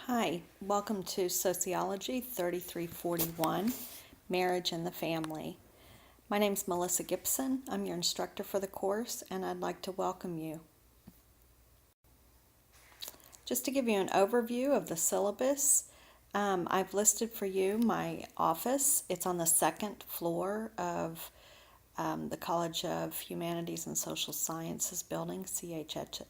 Hi, welcome to Sociology 3341, Marriage and the Family. My name is Melissa Gibson. I'm your instructor for the course, and I'd like to welcome you. Just to give you an overview of the syllabus, I've listed for you my office. It's on the second floor of the College of Humanities and Social Sciences building, CHSS.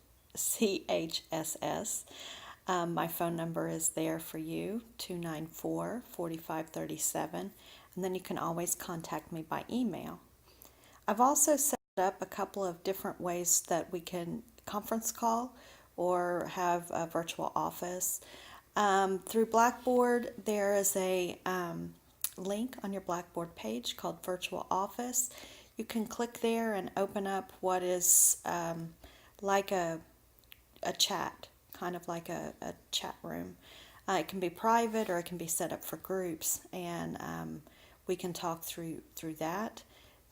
My phone number is there for you, 294-4537, and then you can always contact me by email. I've also set up a couple of different ways that we can conference call or have a virtual office. Through Blackboard, there is a link on your Blackboard page called Virtual Office. You can click there and open up what is like a chat, kind of like a chat room. It can be private or it can be set up for groups, and we can talk through that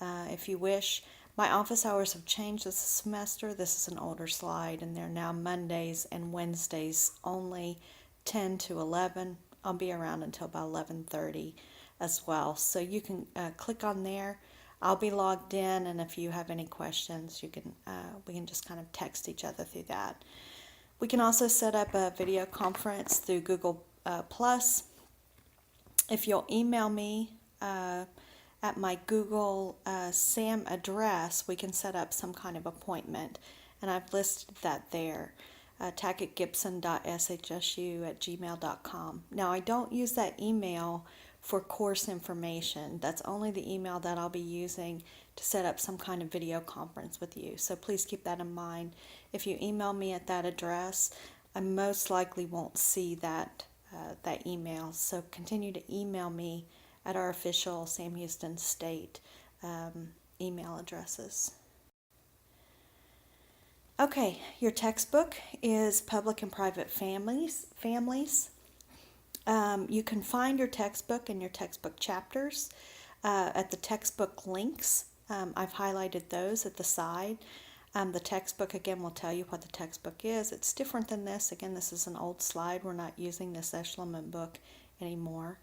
if you wish. My office hours have changed this semester. This is an older slide, and they're now Mondays and Wednesdays only, 10 to 11. I'll be around until about 11:30 as well. So you can click on there. I'll be logged in, and if you have any questions, you can we can just kind of text each other through that. We can also set up a video conference through Google Plus. If you'll email me at my Google SAM address, we can set up some kind of appointment, and I've listed that there. tacketgibson.shsu@gmail.com. Now, I don't use that email for course information. That's only the email that I'll be using to set up some kind of video conference with you. So please keep that in mind. If you email me at that address, I most likely won't see that email. So continue to email me at our official Sam Houston State email addresses. Okay, your textbook is Public and Private Families. You can find your textbook and your textbook chapters at the textbook links. I've highlighted those at the side. The textbook, again, will tell you what the textbook is. It's different than this. Again, this is an old slide. We're not using this Eshelman book anymore.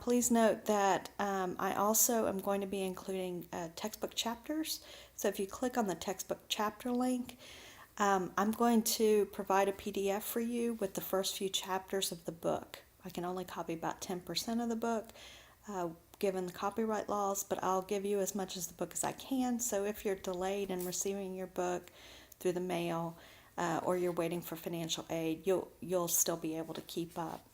Please note that I also am going to be including textbook chapters. So if you click on the textbook chapter link, I'm going to provide a PDF for you with the first few chapters of the book. I can only copy about 10% of the book, given the copyright laws, but I'll give you as much of the book as I can. So if you're delayed in receiving your book through the mail or you're waiting for financial aid, you'll still be able to keep up.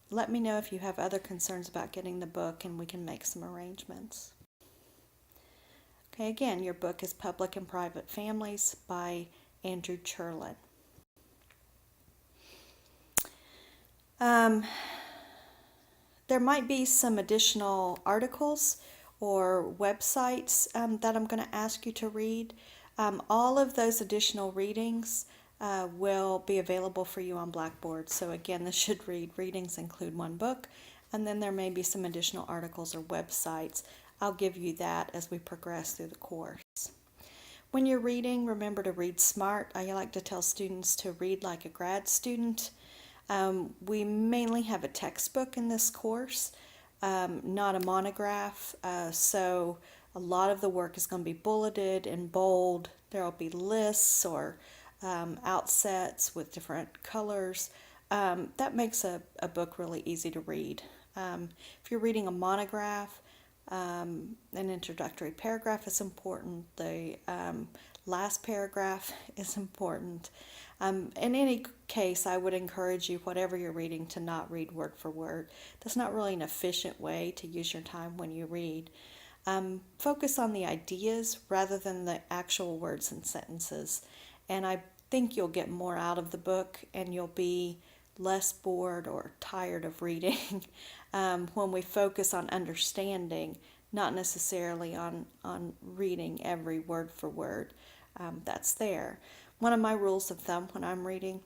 Let me know if you have other concerns about getting the book, and we can make some arrangements. Okay, again, your book is Public and Private Families by Andrew Cherlin. There might be some additional articles or websites that I'm going to ask you to read. All of those additional readings will be available for you on Blackboard. So again, this should read readings include one book, and then there may be some additional articles or websites. I'll give you that as we progress through the course. When you're reading, remember to read smart. I like to tell students to read like a grad student. We mainly have a textbook in this course, not a monograph, so a lot of the work is going to be bulleted in bold. There will be lists or outsets with different colors. That makes a book really easy to read. If you're reading a monograph, an introductory paragraph is important. The last paragraph is important. In any case, I would encourage you, whatever you're reading, to not read word for word. That's not really an efficient way to use your time when you read. Focus on the ideas rather than the actual words and sentences. And I think you'll get more out of the book, and you'll be less bored or tired of reading when we focus on understanding, not necessarily on reading every word for word that's there. One of my rules of thumb when I'm reading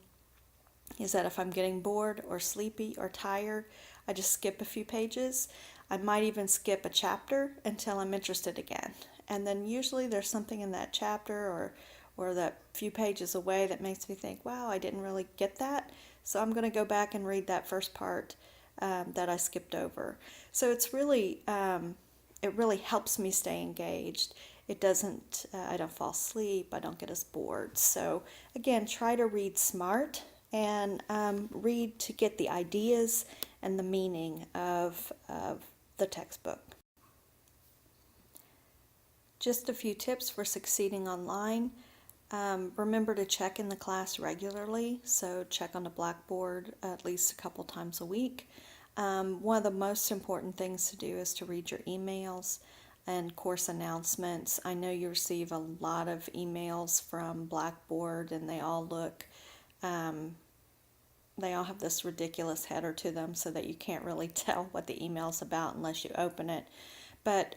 is that if I'm getting bored or sleepy or tired, I just skip a few pages. I might even skip a chapter until I'm interested again. And then usually there's something in that chapter or that few pages away that makes me think, wow, I didn't really get that. So I'm going to go back and read that first part that I skipped over. So it really helps me stay engaged. It doesn't, I don't fall asleep, I don't get as bored. So again, try to read smart and read to get the ideas and the meaning of the textbook. Just a few tips for succeeding online. Remember to check in the class regularly, so check on the blackboard at least a couple times a week. One of the most important things to do is to read your emails and course announcements. I know you receive a lot of emails from Blackboard, and they all have this ridiculous header to them so that you can't really tell what the email's about unless you open it. But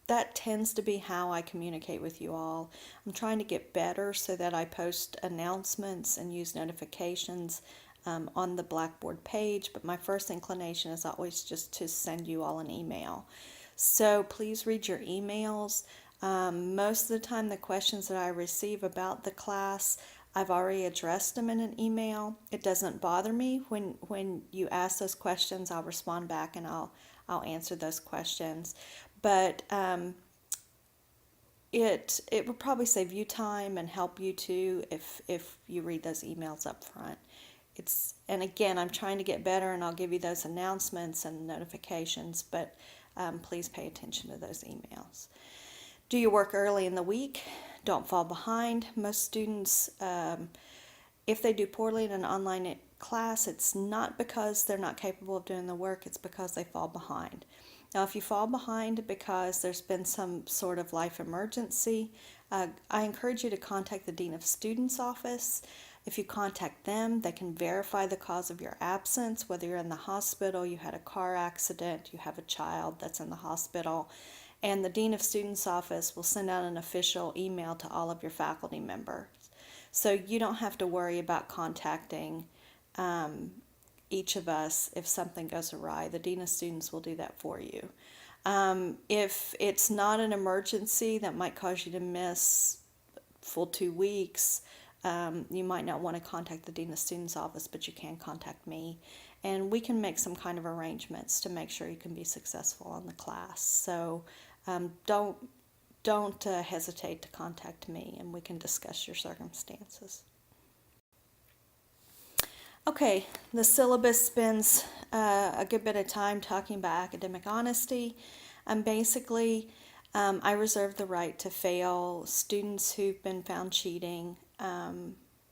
that tends to be how I communicate with you all. I'm trying to get better so that I post announcements and use notifications on the Blackboard page, but my first inclination is always just to send you all an email. So please read your emails. Most of the time the questions that I receive about the class, I've already addressed them in an email. It doesn't bother me when you ask those questions. I'll respond back and I'll answer those questions. But it will probably save you time and help you too if you read those emails up front. And again, I'm trying to get better, and I'll give you those announcements and notifications, but please pay attention to those emails. Do your work early in the week. Don't fall behind. Most students, if they do poorly in an online class, it's not because they're not capable of doing the work, it's because they fall behind. Now, if you fall behind because there's been some sort of life emergency, I encourage you to contact the Dean of Students office. If you contact them, they can verify the cause of your absence, whether you're in the hospital, you had a car accident, you have a child that's in the hospital, and the Dean of Students office will send out an official email to all of your faculty members. So you don't have to worry about contacting each of us if something goes awry. The Dean of Students will do that for you. If it's not an emergency that might cause you to miss full 2 weeks, you might not want to contact the Dean of Students office, but you can contact me, and we can make some kind of arrangements to make sure you can be successful in the class. So don't hesitate to contact me, and we can discuss your circumstances. Okay, the syllabus spends a good bit of time talking about academic honesty. Basically, I reserve the right to fail students who've been found cheating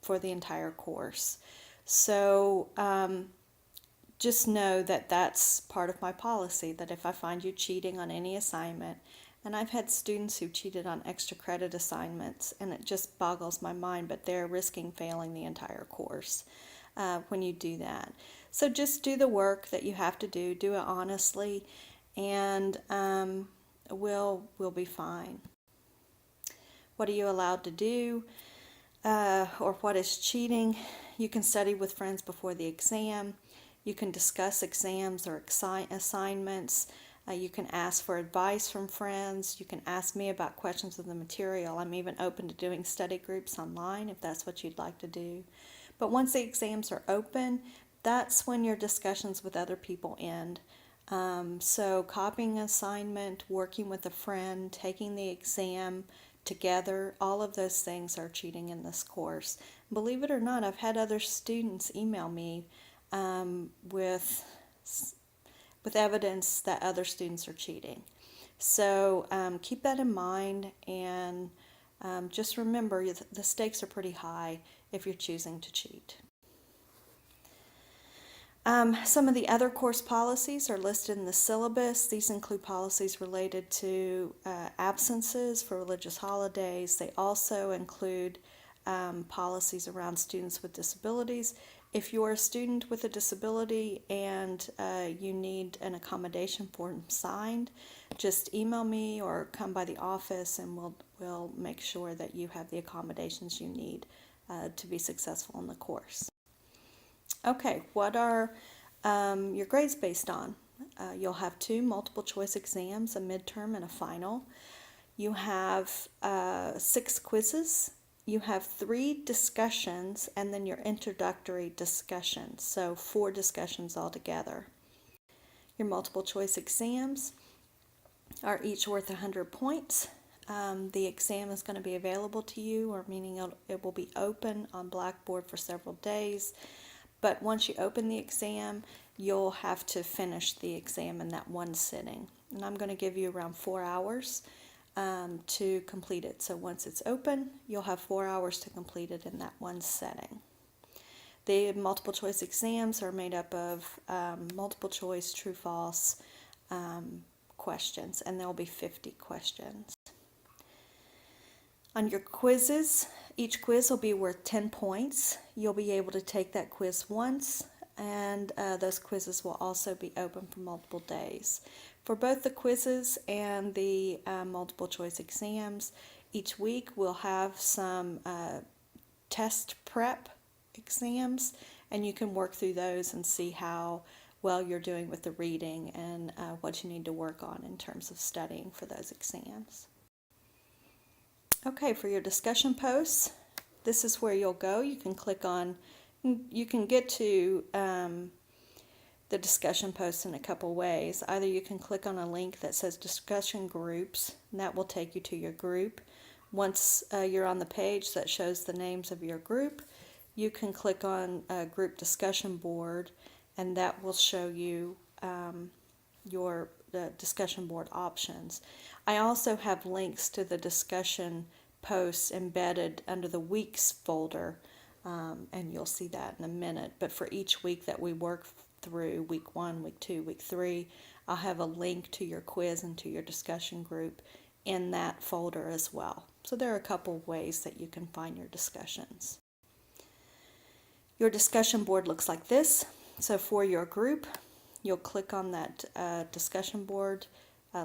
for the entire course. So just know that that's part of my policy, that if I find you cheating on any assignment, and I've had students who cheated on extra credit assignments, and it just boggles my mind, but they're risking failing the entire course when you do that. So just do the work that you have to do it honestly, and we'll be fine. What are you allowed to do? Or what is cheating? You can study with friends before the exam. You can discuss exams or assignments. You can ask for advice from friends. You can ask me about questions of the material. I'm even open to doing study groups online if that's what you'd like to do. But once the exams are open, that's when your discussions with other people end. So copying an assignment, working with a friend, taking the exam together, all of those things are cheating in this course. Believe it or not, I've had other students email me with evidence that other students are cheating. So keep that in mind, and just remember the stakes are pretty high if you're choosing to cheat. Some of the other course policies are listed in the syllabus. These include policies related to absences for religious holidays. They also include policies around students with disabilities. If you're a student with a disability and you need an accommodation form signed, just email me or come by the office, and we'll make sure that you have the accommodations you need to be successful in the course. Okay, what are your grades based on? You'll have 2 multiple choice exams, a midterm and a final. You have 6 quizzes. You have 3 discussions and then your introductory discussions. So 4 discussions altogether. Your multiple choice exams are each worth 100 points. The exam is going to be available to you, or meaning it will be open on Blackboard for several days. But once you open the exam, you'll have to finish the exam in that one sitting. And I'm going to give you around 4 hours to complete it. So once it's open, you'll have 4 hours to complete it in that one setting. The multiple choice exams are made up of multiple choice, true, false questions, and there will be 50 questions. On your quizzes, each quiz will be worth 10 points. You'll be able to take that quiz once, and those quizzes will also be open for multiple days. For both the quizzes and the multiple choice exams, each week we'll have some test prep exams, and you can work through those and see how well you're doing with the reading and what you need to work on in terms of studying for those exams. Okay, for your discussion posts, this is where you'll go. You can click on, you can get to the discussion posts in a couple ways. Either you can click on a link that says discussion groups, and that will take you to your group. Once you're on the page that shows the names of your group, you can click on a group discussion board, and that will show you the discussion board options. I also have links to the discussion posts embedded under the weeks folder, and you'll see that in a minute. But for each week that we work through, week 1, week 2, week 3, I'll have a link to your quiz and to your discussion group in that folder as well. So there are a couple ways that you can find your discussions. Your discussion board looks like this. So for your group, you'll click on that discussion board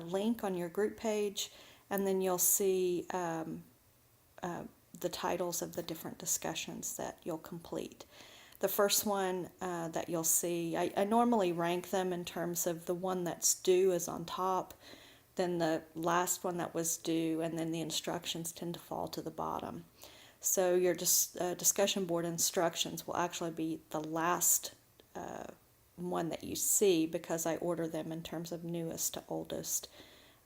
link on your group page, and then you'll see the titles of the different discussions that you'll complete. The first one that you'll see, I normally rank them in terms of the one that's due is on top, then the last one that was due, and then the instructions tend to fall to the bottom. So your discussion board instructions will actually be the last one that you see, because I order them in terms of newest to oldest.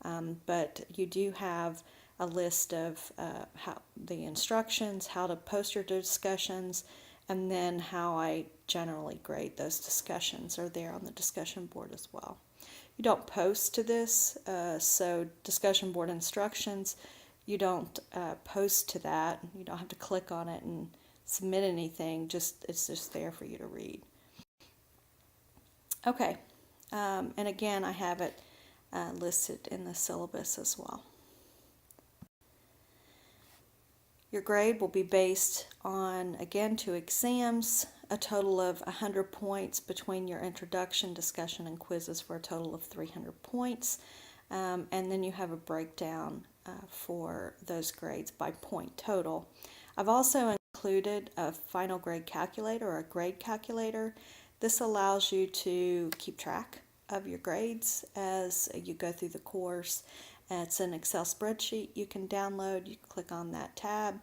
But you do have a list of how the instructions, how to post your discussions, and then how I generally grade those discussions are there on the discussion board as well. You don't post to this, so discussion board instructions, you don't post to that. You don't have to click on it and submit anything. It's just there for you to read. Okay, and again, I have it listed in the syllabus as well. Your grade will be based on, again, 2 exams, a total of 100 points between your introduction, discussion, and quizzes for a total of 300 points. And then you have a breakdown for those grades by point total. I've also included a final grade calculator or a grade calculator. This allows you to keep track of your grades as you go through the course. It's an Excel spreadsheet you can download. You click on that tab.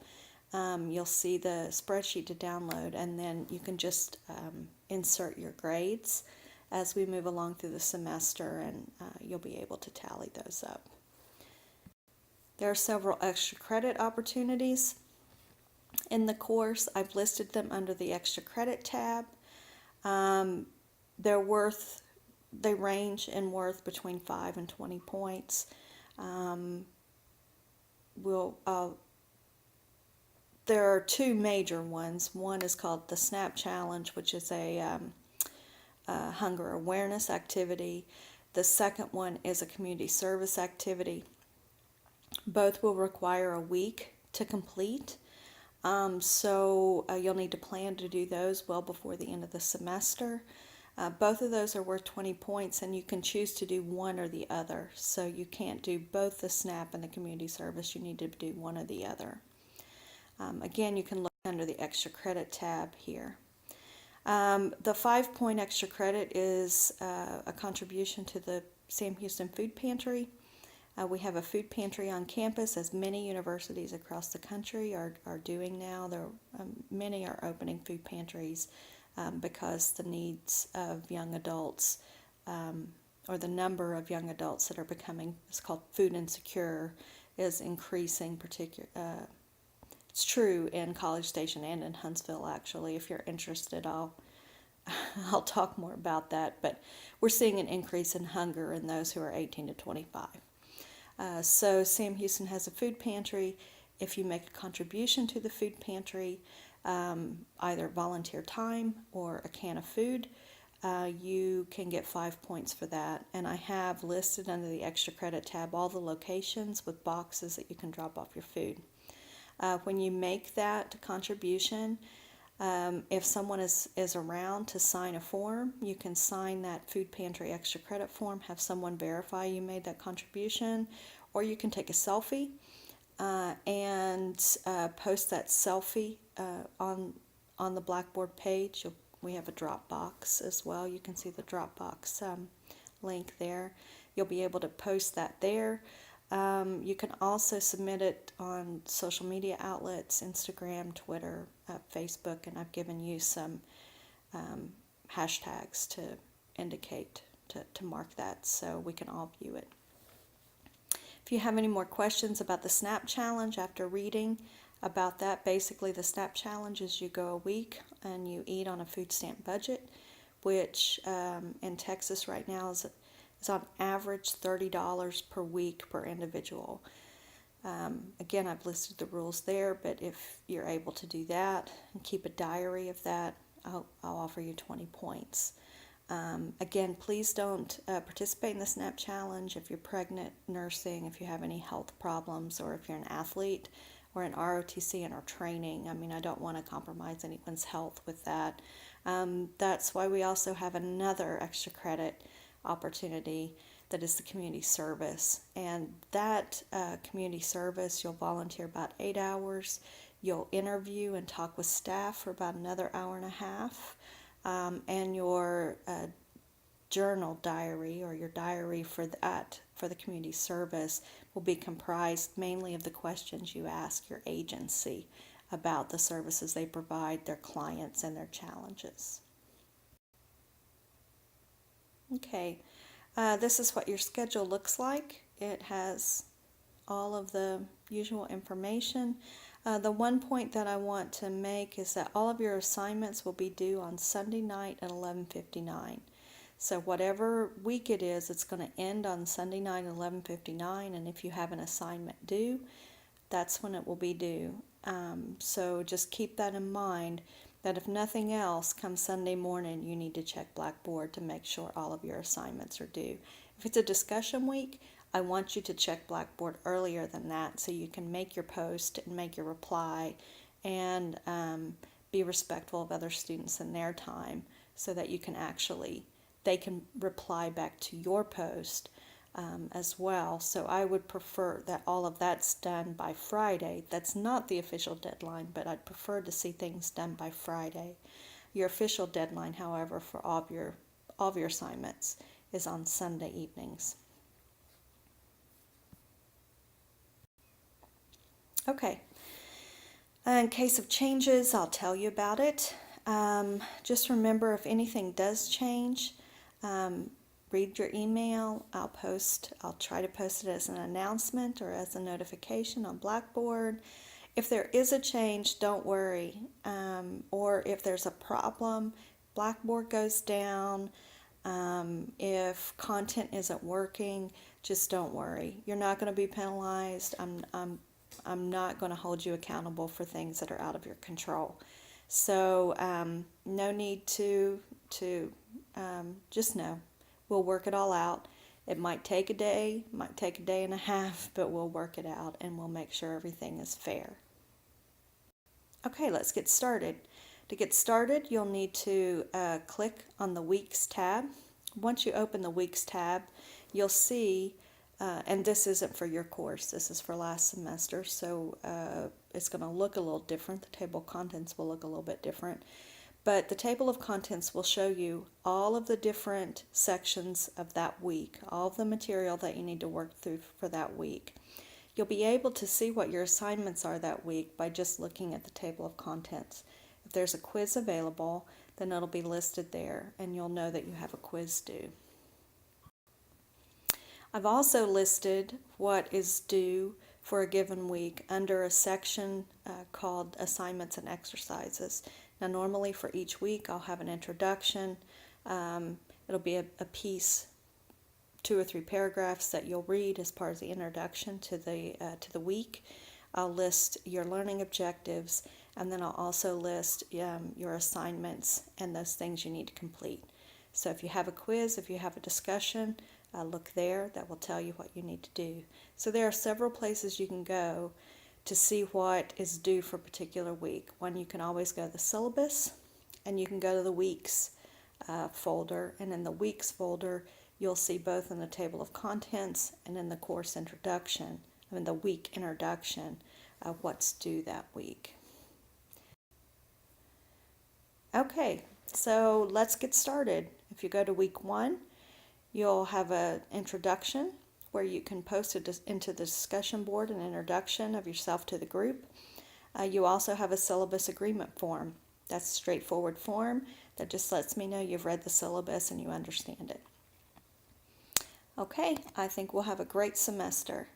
You'll see the spreadsheet to download, and then you can just insert your grades as we move along through the semester, and you'll be able to tally those up. There are several extra credit opportunities in the course. I've listed them under the extra credit tab. They range in worth between 5 and 20 points. There are 2 major ones. One is called the SNAP Challenge, which is a hunger awareness activity. The second one is a community service activity. Both will require a week to complete. So you'll need to plan to do those well before the end of the semester. Both of those are worth 20 points, and you can choose to do one or the other. So you can't do both the SNAP and the community service. You need to do one or the other. Again, you can look under the extra credit tab here. The 5-point extra credit is a contribution to the Sam Houston Food Pantry. We have a food pantry on campus, as many universities across the country are doing now. Many are opening food pantries because the needs of young adults, or the number of young adults that are becoming, it's called food insecure, is increasing. It's true in College Station and in Huntsville, actually. If you're interested, I'll talk more about that. But we're seeing an increase in hunger in those who are 18 to 25. So Sam Houston has a food pantry. If you make a contribution to the food pantry, either volunteer time or a can of food, you can get 5 points for that. And I have listed under the extra credit tab all the locations with boxes that you can drop off your food. When you make that contribution, if someone is around to sign a form, you can sign that food pantry extra credit form, have someone verify you made that contribution, or you can take a selfie and post that selfie on the Blackboard page. We have a Dropbox as well. You can see the Dropbox link there. You'll be able to post that there. You can also submit it on social media outlets, Instagram, Twitter, Facebook, and I've given you some hashtags to indicate, to mark that so we can all view it. If you have any more questions about the SNAP Challenge after reading about that, basically the SNAP Challenge is you go a week and you eat on a food stamp budget, which in Texas right now is on average $30 per week per individual. Again, I've listed the rules there, but if you're able to do that and keep a diary of that, I'll offer you 20 points. Again, please don't participate in the SNAP Challenge if you're pregnant, nursing, if you have any health problems, or if you're an athlete or an ROTC and are training. I mean, I don't want to compromise anyone's health with that. That's why we also have another extra credit opportunity that is the community service. And that community service, you'll volunteer about 8 hours. You'll interview and talk with staff for about another hour and a half. And your journal diary, or your diary for the community service, will be comprised mainly of the questions you ask your agency about the services they provide, their clients, and their challenges. Okay, this is what your schedule looks like. It has all of the usual information. The one point that I want to make is that all of your assignments will be due on Sunday night at 11:59. So whatever week it is, it's going to end on Sunday night at 11:59, and if you have an assignment due, that's when it will be due. So just keep that in mind, that if nothing else, come Sunday morning, you need to check Blackboard to make sure all of your assignments are due. If it's a discussion week, I want you to check Blackboard earlier than that so you can make your post and make your reply and be respectful of other students and their time so that you can they can reply back to your post as well. So I would prefer that all of that's done by Friday. That's not the official deadline, but I'd prefer to see things done by Friday. Your official deadline, however, for all of your assignments is on Sunday evenings. Okay, in case of changes, I'll tell you about it. Just remember, if anything does change, read your email. I'll try to post it as an announcement or as a notification on Blackboard. If there is a change, don't worry. Or if there's a problem, Blackboard goes down. If content isn't working, just don't worry. You're not going to be penalized. I'm not going to hold you accountable for things that are out of your control. So no need to just know. We'll work it all out. It might take a day, might take a day and a half, but we'll work it out and we'll make sure everything is fair. Okay, let's get started. To get started, you'll need to click on the Weeks tab. Once you open the Weeks tab, you'll see, and this isn't for your course, this is for last semester, so it's going to look a little different. The table of contents will look a little bit different. But the table of contents will show you all of the different sections of that week, all of the material that you need to work through for that week. You'll be able to see what your assignments are that week by just looking at the table of contents. If there's a quiz available, then it'll be listed there, and you'll know that you have a quiz due. I've also listed what is due for a given week under a section called Assignments and Exercises. Now, normally for each week, I'll have an introduction. It'll be a piece, 2 or 3 paragraphs that you'll read as part of the introduction to the week. I'll list your learning objectives, and then I'll also list your assignments and those things you need to complete. So if you have a quiz, if you have a discussion, look there. That will tell you what you need to do. So there are several places you can go to see what is due for a particular week. One, you can always go to the syllabus, and you can go to the weeks folder, and in the weeks folder you'll see both in the table of contents and in the course introduction, the week introduction, what's due that week. Okay, so let's get started. If you go to week 1, you'll have an introduction where you can post into the discussion board an introduction of yourself to the group. You also have a syllabus agreement form. That's a straightforward form that just lets me know you've read the syllabus and you understand it. Okay, I think we'll have a great semester.